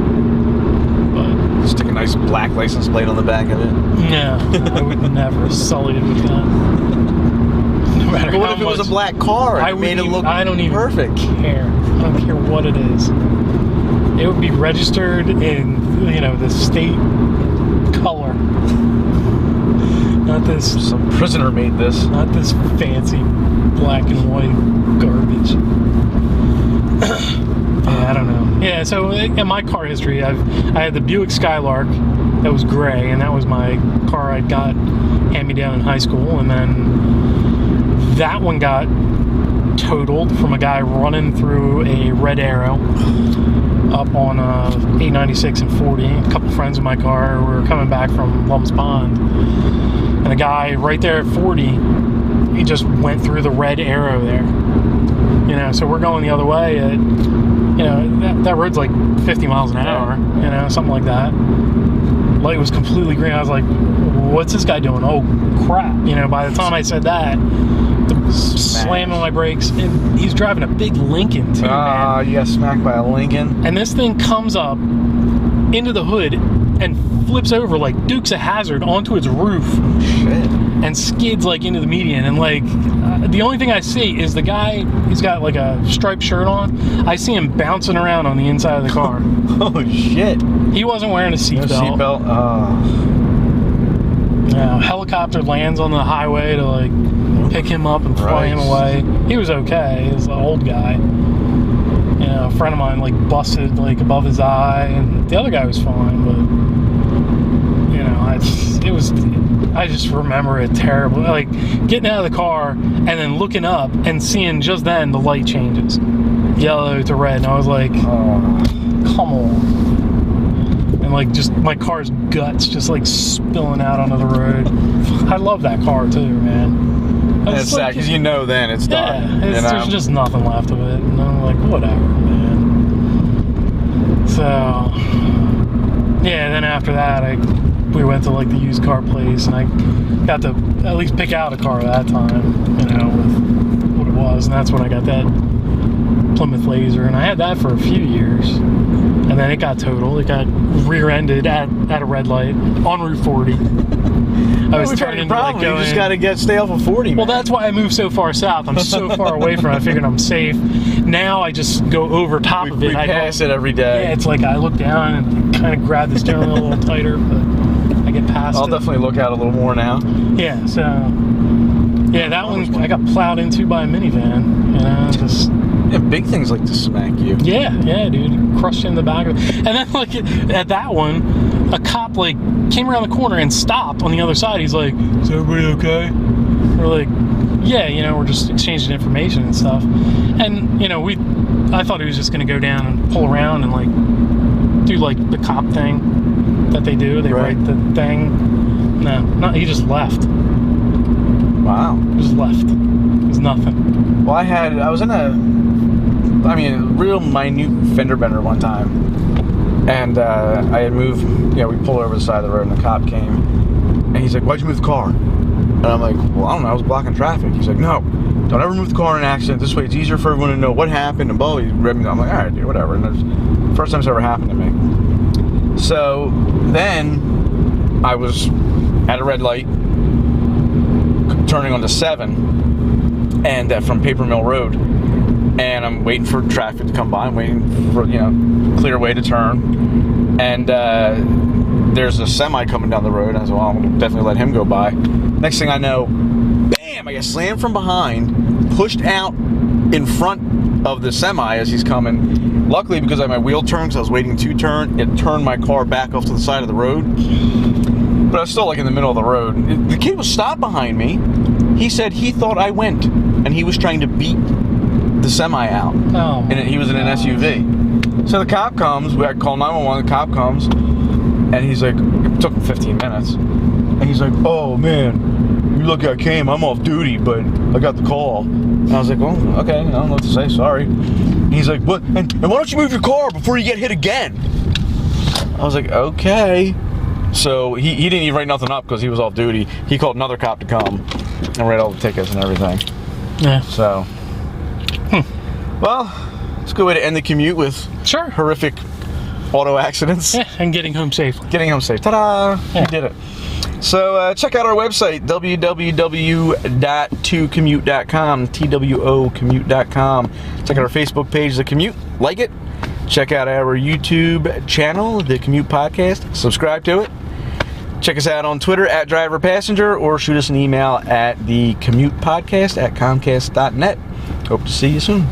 But stick a nice black license plate on the back of it. No, I would never sully it with that. No matter but what how if it much, was a black car and made it look I don't even perfect? Care. I don't care what it is. It would be registered in the state color. Not this. Some prisoner made this. Not this fancy black and white garbage. Yeah, I don't know. Yeah, so in my car history, I had the Buick Skylark that was gray, and that was my car I got hand-me-down in high school, and then that one got totaled from a guy running through a red arrow up on 896 and 40. A couple friends in my car were coming back from Lumps Pond, and the guy right there at 40, he just went through the red arrow there. So we're going the other way at, that road's like 50 miles an hour, something like that. Light was completely green. I was like, what's this guy doing? Oh, crap. By the time I said that, slamming my brakes, and he's driving a big Lincoln too, man. You got smacked by a Lincoln. And this thing comes up into the hood and flips over like Dukes of Hazzard onto its roof. Shit. And skids like into the median, and like the only thing I see is the guy. He's got like a striped shirt on. I see him bouncing around on the inside of the car. Oh shit! He wasn't wearing a seatbelt. No seatbelt. Helicopter lands on the highway to like pick him up and fly him away. He was okay. He was an old guy. A friend of mine like busted like above his eye, and the other guy was fine, but I just remember it terribly. Like getting out of the car and then looking up and seeing just then the light changes, yellow to red, and I was like, oh, come on. and like just my car's guts just like spilling out onto the road. I love that car too, man. And it's sad because you know then it's done. Yeah, there's just nothing left of it, and I'm like, whatever, man. So yeah, then after that we went to like the used car place, and I got to at least pick out a car that time, with what it was, and that's when I got that Plymouth Laser, and I had that for a few years, and then it got totaled. It got rear-ended at a red light on Route 40. I was turning into like going. You just got to stay off of 40. Well, man. that's why I moved so far south. I'm so far away from it. I figured I'm safe. Now I just go over top of it. We pass it every day. Yeah, it's like I look down and kind of grab the steering wheel a little tighter, but I get past I'll definitely look out a little more now. Yeah, so yeah, that one I got plowed into by a minivan. Just. Yeah, big things like to smack you. Yeah, dude. Crushed in the back of it. And then, like, at that one, a cop, like, came around the corner and stopped on the other side. He's like, is everybody okay? We're like, yeah, we're just exchanging information and stuff. And, I thought he was just going to go down and pull around and, like, do, like, the cop thing that they do. They write the thing. No, he just left. Wow. He just left. It was nothing. Well, I was in a real minute fender bender one time, and I had moved. We pulled over the side of the road, and the cop came, and he's like, "Why'd you move the car?" And I'm like, "Well, I don't know. I was blocking traffic." He's like, "No, don't ever move the car in an accident. This way, it's easier for everyone to know what happened." And he read me. I'm like, "All right, dude, whatever." And that's the first time it's ever happened to me. So then I was at a red light, turning onto 7, and from Paper Mill Road. And I'm waiting for traffic to come by. I'm waiting for, clear way to turn. And there's a semi coming down the road. And I said, well, I'm going to definitely let him go by. Next thing I know, bam, I get slammed from behind, pushed out in front of the semi as he's coming. Luckily, because I had my wheel turned, because I was waiting to turn, it turned my car back off to the side of the road. But I was still, like, in the middle of the road. The kid was stopped behind me. He said he thought I went, and he was trying to beat the semi out. Oh, and he was in an SUV. So the cop comes, I call 911, the cop comes, and he's like, it took him 15 minutes. And he's like, oh man, you lucky I came, I'm off duty, but I got the call. And I was like, well, okay, I don't know what to say, sorry. And he's like, what? And why don't you move your car before you get hit again? I was like, okay. So he didn't even write nothing up because he was off duty. He called another cop to come and write all the tickets and everything. Yeah. So. Well, it's a good way to end the commute with horrific auto accidents. Yeah, and getting home safely. Ta-da! Yeah. We did it. So check out our website, www.2commute.com, TWOcommute.com. Check out our Facebook page, The Commute. Like it. Check out our YouTube channel, The Commute Podcast. Subscribe to it. Check us out on Twitter @DriverPassenger, or shoot us an email at thecommutepodcast@comcast.net. Hope to see you soon.